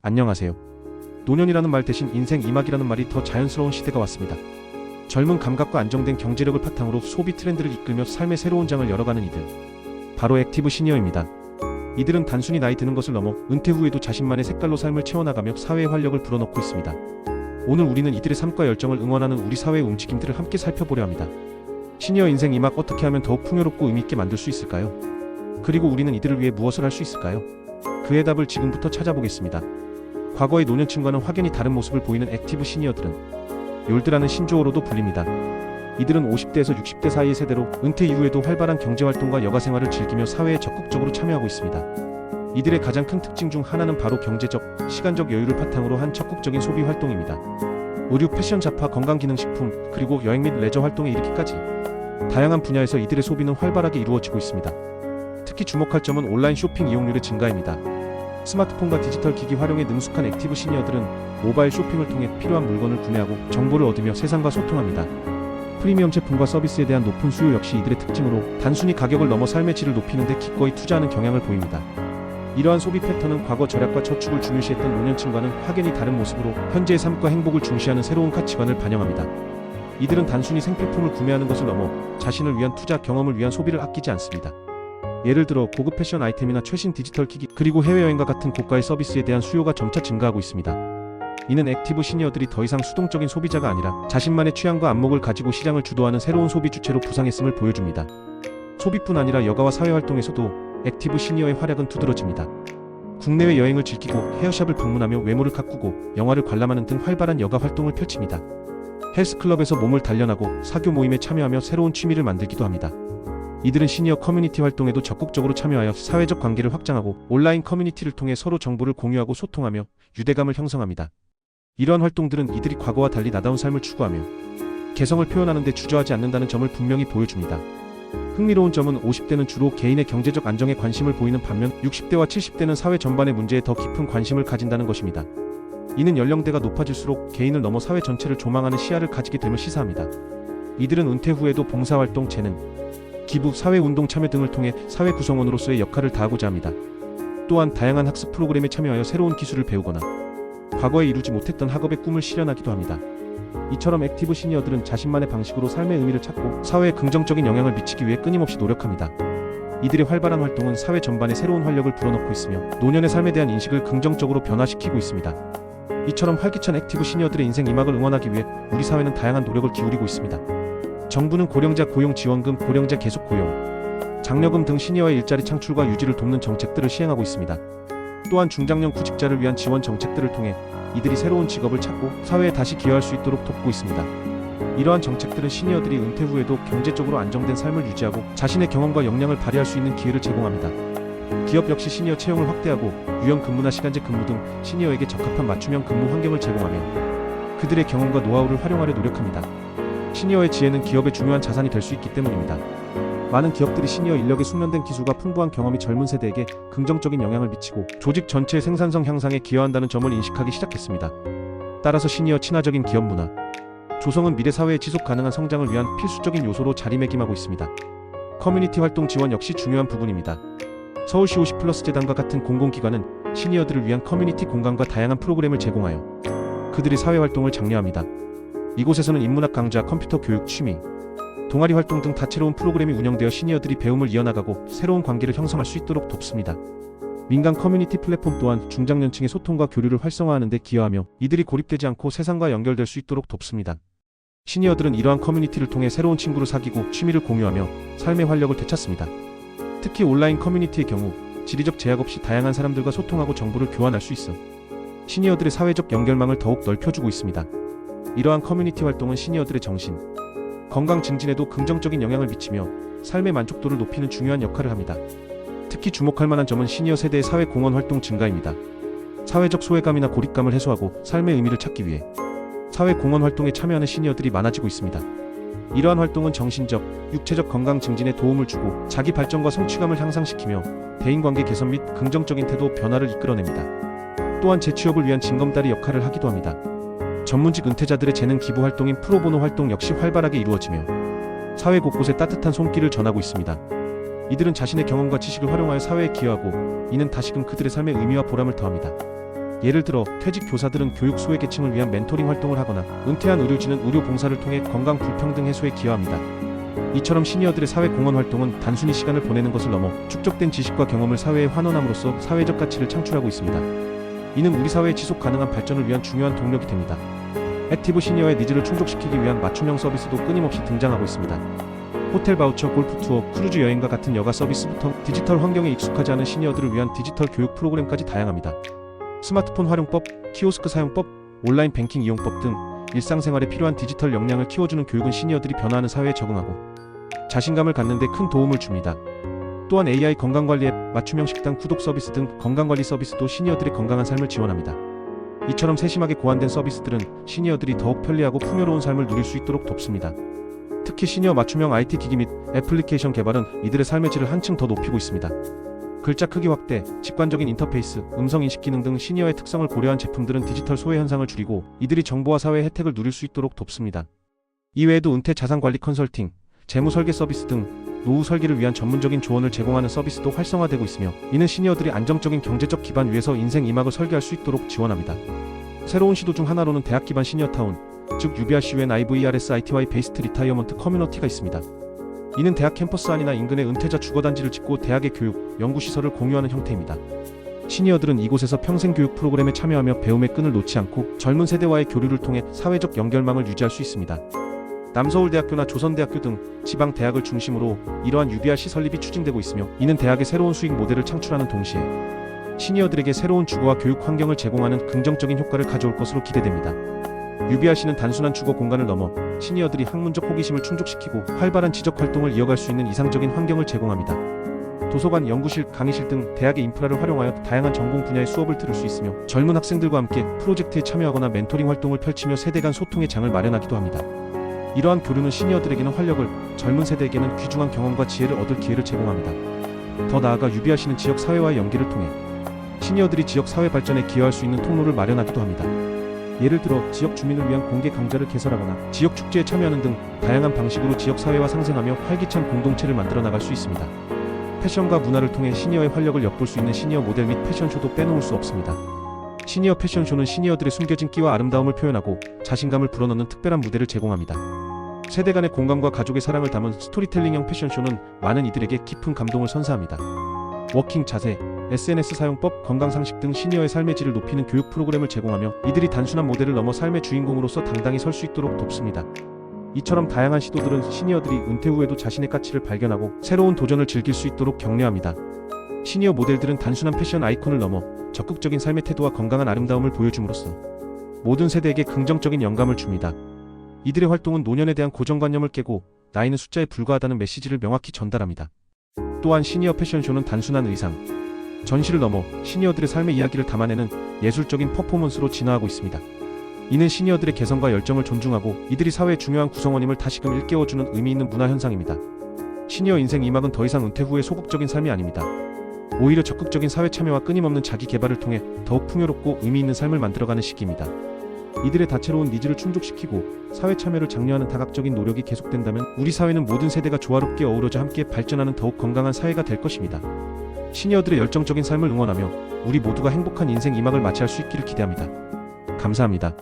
안녕하세요. 노년이라는 말 대신 인생 이막이라는 말이 더 자연스러운 시대가 왔습니다. 젊은 감각과 안정된 경제력을 바탕으로 소비 트렌드를 이끌며 삶의 새로운 장을 열어가는 이들. 바로 액티브 시니어입니다. 이들은 단순히 나이 드는 것을 넘어 은퇴 후에도 자신만의 색깔로 삶을 채워나가며 사회의 활력을 불어넣고 있습니다. 오늘 우리는 이들의 삶과 열정을 응원하는 우리 사회의 움직임들을 함께 살펴보려 합니다. 시니어 인생 이막 어떻게 하면 더욱 풍요롭고 의미있게 만들 수 있을까요? 그리고 우리는 이들을 위해 무엇을 할 수 있을까요? 그의 답을 지금부터 찾아보겠습니다. 과거의 노년층과는 확연히 다른 모습을 보이는 액티브 시니어들은 욜드라는 신조어로도 불립니다. 이들은 50대에서 60대 사이의 세대로 은퇴 이후에도 활발한 경제활동과 여가생활을 즐기며 사회에 적극적으로 참여하고 있습니다. 이들의 가장 큰 특징 중 하나는 바로 경제적, 시간적 여유를 바탕으로 한 적극적인 소비 활동입니다. 의류, 패션, 잡화, 건강기능식품, 그리고 여행 및 레저 활동에 이르기까지 다양한 분야에서 이들의 소비는 활발하게 이루어지고 있습니다. 특히 주목할 점은 온라인 쇼핑 이용률의 증가입니다. 스마트폰과 디지털 기기 활용에 능숙한 액티브 시니어들은 모바일 쇼핑을 통해 필요한 물건을 구매하고 정보를 얻으며 세상과 소통합니다. 프리미엄 제품과 서비스에 대한 높은 수요 역시 이들의 특징으로 단순히 가격을 넘어 삶의 질을 높이는 데 기꺼이 투자하는 경향을 보입니다. 이러한 소비 패턴은 과거 절약과 저축을 중요시했던 노년층과는 확연히 다른 모습으로 현재의 삶과 행복을 중시하는 새로운 가치관을 반영합니다. 이들은 단순히 생필품을 구매하는 것을 넘어 자신을 위한 투자, 경험을 위한 소비를 아끼지 않습니다. 예를 들어 고급 패션 아이템이나 최신 디지털 기기, 그리고 해외여행과 같은 고가의 서비스에 대한 수요가 점차 증가하고 있습니다. 이는 액티브 시니어들이 더 이상 수동적인 소비자가 아니라 자신만의 취향과 안목을 가지고 시장을 주도하는 새로운 소비 주체로 부상했음을 보여줍니다. 소비뿐 아니라 여가와 사회활동에서도 액티브 시니어의 활약은 두드러집니다. 국내외 여행을 즐기고 헤어샵을 방문하며 외모를 가꾸고 영화를 관람하는 등 활발한 여가 활동을 펼칩니다. 헬스클럽에서 몸을 단련하고 사교 모임에 참여하며 새로운 취미를 만들기도 합니다. 이들은 시니어 커뮤니티 활동에도 적극적으로 참여하여 사회적 관계를 확장하고 온라인 커뮤니티를 통해 서로 정보를 공유하고 소통하며 유대감을 형성합니다. 이러한 활동들은 이들이 과거와 달리 나다운 삶을 추구하며 개성을 표현하는 데 주저하지 않는다는 점을 분명히 보여줍니다. 흥미로운 점은 50대는 주로 개인의 경제적 안정에 관심을 보이는 반면 60대와 70대는 사회 전반의 문제에 더 깊은 관심을 가진다는 것입니다. 이는 연령대가 높아질수록 개인을 넘어 사회 전체를 조망하는 시야를 가지게 됨을 시사합니다. 이들은 은퇴 후에도 봉사활동, 재능, 기부, 사회운동 참여 등을 통해 사회 구성원으로서의 역할을 다하고자 합니다. 또한 다양한 학습 프로그램에 참여하여 새로운 기술을 배우거나 과거에 이루지 못했던 학업의 꿈을 실현하기도 합니다. 이처럼 액티브 시니어들은 자신만의 방식으로 삶의 의미를 찾고 사회에 긍정적인 영향을 미치기 위해 끊임없이 노력합니다. 이들의 활발한 활동은 사회 전반에 새로운 활력을 불어넣고 있으며 노년의 삶에 대한 인식을 긍정적으로 변화시키고 있습니다. 이처럼 활기찬 액티브 시니어들의 인생 이막을 응원하기 위해 우리 사회는 다양한 노력을 기울이고 있습니다. 정부는 고령자 고용 지원금, 고령자 계속 고용, 장려금 등 시니어의 일자리 창출과 유지를 돕는 정책들을 시행하고 있습니다. 또한 중장년 구직자를 위한 지원 정책들을 통해 이들이 새로운 직업을 찾고 사회에 다시 기여할 수 있도록 돕고 있습니다. 이러한 정책들은 시니어들이 은퇴 후에도 경제적으로 안정된 삶을 유지하고 자신의 경험과 역량을 발휘할 수 있는 기회를 제공합니다. 기업 역시 시니어 채용을 확대하고 유연 근무나 시간제 근무 등 시니어에게 적합한 맞춤형 근무 환경을 제공하며 그들의 경험과 노하우를 활용하려 노력합니다. 시니어의 지혜는 기업의 중요한 자산이 될 수 있기 때문입니다. 많은 기업들이 시니어 인력의 숙련된 기술과 풍부한 경험이 젊은 세대에게 긍정적인 영향을 미치고 조직 전체의 생산성 향상에 기여한다는 점을 인식하기 시작했습니다. 따라서 시니어 친화적인 기업 문화, 조성은 미래 사회의 지속 가능한 성장을 위한 필수적인 요소로 자리매김하고 있습니다. 커뮤니티 활동 지원 역시 중요한 부분입니다. 서울시 50플러스 재단과 같은 공공기관은 시니어들을 위한 커뮤니티 공간과 다양한 프로그램을 제공하여 그들의 사회활동을 장려합니다. 이곳에서는 인문학 강좌, 컴퓨터 교육, 취미, 동아리 활동 등 다채로운 프로그램이 운영되어 시니어들이 배움을 이어나가고 새로운 관계를 형성할 수 있도록 돕습니다. 민간 커뮤니티 플랫폼 또한 중장년층의 소통과 교류를 활성화하는 데 기여하며 이들이 고립되지 않고 세상과 연결될 수 있도록 돕습니다. 시니어들은 이러한 커뮤니티를 통해 새로운 친구를 사귀고 취미를 공유하며 삶의 활력을 되찾습니다. 특히 온라인 커뮤니티의 경우 지리적 제약 없이 다양한 사람들과 소통하고 정보를 교환할 수 있어 시니어들의 사회적 연결망을 더욱 넓혀주고 있습니다. 이러한 커뮤니티 활동은 시니어들의 정신, 건강 증진에도 긍정적인 영향을 미치며 삶의 만족도를 높이는 중요한 역할을 합니다. 특히 주목할 만한 점은 시니어 세대의 사회 공헌 활동 증가입니다. 사회적 소외감이나 고립감을 해소하고 삶의 의미를 찾기 위해 사회 공헌 활동에 참여하는 시니어들이 많아지고 있습니다. 이러한 활동은 정신적, 육체적 건강 증진에 도움을 주고 자기 발전과 성취감을 향상시키며 대인관계 개선 및 긍정적인 태도 변화를 이끌어냅니다. 또한 재취업을 위한 징검다리 역할을 하기도 합니다. 전문직 은퇴자들의 재능 기부 활동인 프로보노 활동 역시 활발하게 이루어지며 사회 곳곳에 따뜻한 손길을 전하고 있습니다. 이들은 자신의 경험과 지식을 활용하여 사회에 기여하고 이는 다시금 그들의 삶의 의미와 보람을 더합니다. 예를 들어 퇴직 교사들은 교육 소외계층을 위한 멘토링 활동을 하거나 은퇴한 의료진은 의료 봉사를 통해 건강 불평등 해소에 기여합니다. 이처럼 시니어들의 사회 공헌 활동은 단순히 시간을 보내는 것을 넘어 축적된 지식과 경험을 사회에 환원함으로써 사회적 가치를 창출하고 있습니다. 이는 우리 사회의 지속 가능한 발전을 위한 중요한 동력이 됩니다. 액티브 시니어의 니즈를 충족시키기 위한 맞춤형 서비스도 끊임없이 등장하고 있습니다. 호텔 바우처, 골프 투어, 크루즈 여행과 같은 여가 서비스부터 디지털 환경에 익숙하지 않은 시니어들을 위한 디지털 교육 프로그램까지 다양합니다. 스마트폰 활용법, 키오스크 사용법, 온라인 뱅킹 이용법 등 일상생활에 필요한 디지털 역량을 키워주는 교육은 시니어들이 변화하는 사회에 적응하고 자신감을 갖는 데 큰 도움을 줍니다. 또한 AI 건강관리 앱, 맞춤형 식단 구독 서비스 등 건강관리 서비스도 시니어들의 건강한 삶을 지원합니다. 이처럼 세심하게 고안된 서비스들은 시니어들이 더욱 편리하고 풍요로운 삶을 누릴 수 있도록 돕습니다. 특히 시니어 맞춤형 IT 기기 및 애플리케이션 개발은 이들의 삶의 질을 한층 더 높이고 있습니다. 글자 크기 확대, 직관적인 인터페이스, 음성 인식 기능 등 시니어의 특성을 고려한 제품들은 디지털 소외 현상을 줄이고 이들이 정보와 사회 혜택을 누릴 수 있도록 돕습니다. 이외에도 은퇴 자산 관리 컨설팅, 재무 설계 서비스 등 노후 설계를 위한 전문적인 조언을 제공하는 서비스도 활성화되고 있으며 이는 시니어들이 안정적인 경제적 기반 위에서 인생 2막을 설계할 수 있도록 지원합니다. 새로운 시도 중 하나로는 대학 기반 시니어타운, 즉 UBRCUN IVERSITY 베이스트 리타이어먼트 커뮤니티가 있습니다. 이는 대학 캠퍼스 안이나 인근의 은퇴자 주거단지를 짓고 대학의 교육, 연구시설을 공유하는 형태입니다. 시니어들은 이곳에서 평생 교육 프로그램에 참여하며 배움의 끈을 놓지 않고 젊은 세대와의 교류를 통해 사회적 연결망을 유지할 수 있습니다. 남서울대학교나 조선대학교 등 지방 대학을 중심으로 이러한 UBRC 설립이 추진되고 있으며 이는 대학의 새로운 수익 모델을 창출하는 동시에 시니어들에게 새로운 주거와 교육 환경을 제공하는 긍정적인 효과를 가져올 것으로 기대됩니다. UBRC는 단순한 주거 공간을 넘어 시니어들이 학문적 호기심을 충족시키고 활발한 지적 활동을 이어갈 수 있는 이상적인 환경을 제공합니다. 도서관, 연구실, 강의실 등 대학의 인프라를 활용하여 다양한 전공 분야의 수업을 들을 수 있으며 젊은 학생들과 함께 프로젝트에 참여하거나 멘토링 활동을 펼치며 세대 간 소통의 장을 마련하기도 합니다. 이러한 교류는 시니어들에게는 활력을, 젊은 세대에게는 귀중한 경험과 지혜를 얻을 기회를 제공합니다. 더 나아가 UBRC는 지역 사회와의 연계를 통해 시니어들이 지역 사회 발전에 기여할 수 있는 통로를 마련하기도 합니다. 예를 들어 지역 주민을 위한 공개 강좌를 개설하거나 지역 축제에 참여하는 등 다양한 방식으로 지역 사회와 상생하며 활기찬 공동체를 만들어 나갈 수 있습니다. 패션과 문화를 통해 시니어의 활력을 엿볼 수 있는 시니어 모델 및 패션쇼도 빼놓을 수 없습니다. 시니어 패션쇼는 시니어들의 숨겨진 끼와 아름다움을 표현하고 자신감을 불어넣는 특별한 무대를 제공합니다. 세대 간의 공감과 가족의 사랑을 담은 스토리텔링형 패션쇼는 많은 이들에게 깊은 감동을 선사합니다. 워킹 자세, SNS 사용법, 건강상식 등 시니어의 삶의 질을 높이는 교육 프로그램을 제공하며 이들이 단순한 모델을 넘어 삶의 주인공으로서 당당히 설 수 있도록 돕습니다. 이처럼 다양한 시도들은 시니어들이 은퇴 후에도 자신의 가치를 발견하고 새로운 도전을 즐길 수 있도록 격려합니다. 시니어 모델들은 단순한 패션 아이콘을 넘어 적극적인 삶의 태도와 건강한 아름다움을 보여줌으로써 모든 세대에게 긍정적인 영감을 줍니다. 이들의 활동은 노년에 대한 고정관념을 깨고 나이는 숫자에 불과하다는 메시지를 명확히 전달합니다. 또한 시니어 패션쇼는 단순한 의상, 전시를 넘어 시니어들의 삶의 이야기를 담아내는 예술적인 퍼포먼스로 진화하고 있습니다. 이는 시니어들의 개성과 열정을 존중하고 이들이 사회의 중요한 구성원임을 다시금 일깨워주는 의미 있는 문화 현상입니다. 시니어 인생 2막은 더 이상 은퇴 후의 소극적인 삶이 아닙니다. 오히려 적극적인 사회 참여와 끊임없는 자기 개발을 통해 더욱 풍요롭고 의미 있는 삶을 만들어가는 시기입니다. 이들의 다채로운 니즈를 충족시키고 사회 참여를 장려하는 다각적인 노력이 계속된다면 우리 사회는 모든 세대가 조화롭게 어우러져 함께 발전하는 더욱 건강한 사회가 될 것입니다. 시니어들의 열정적인 삶을 응원하며 우리 모두가 행복한 인생 2막을 맞이할 수 있기를 기대합니다. 감사합니다.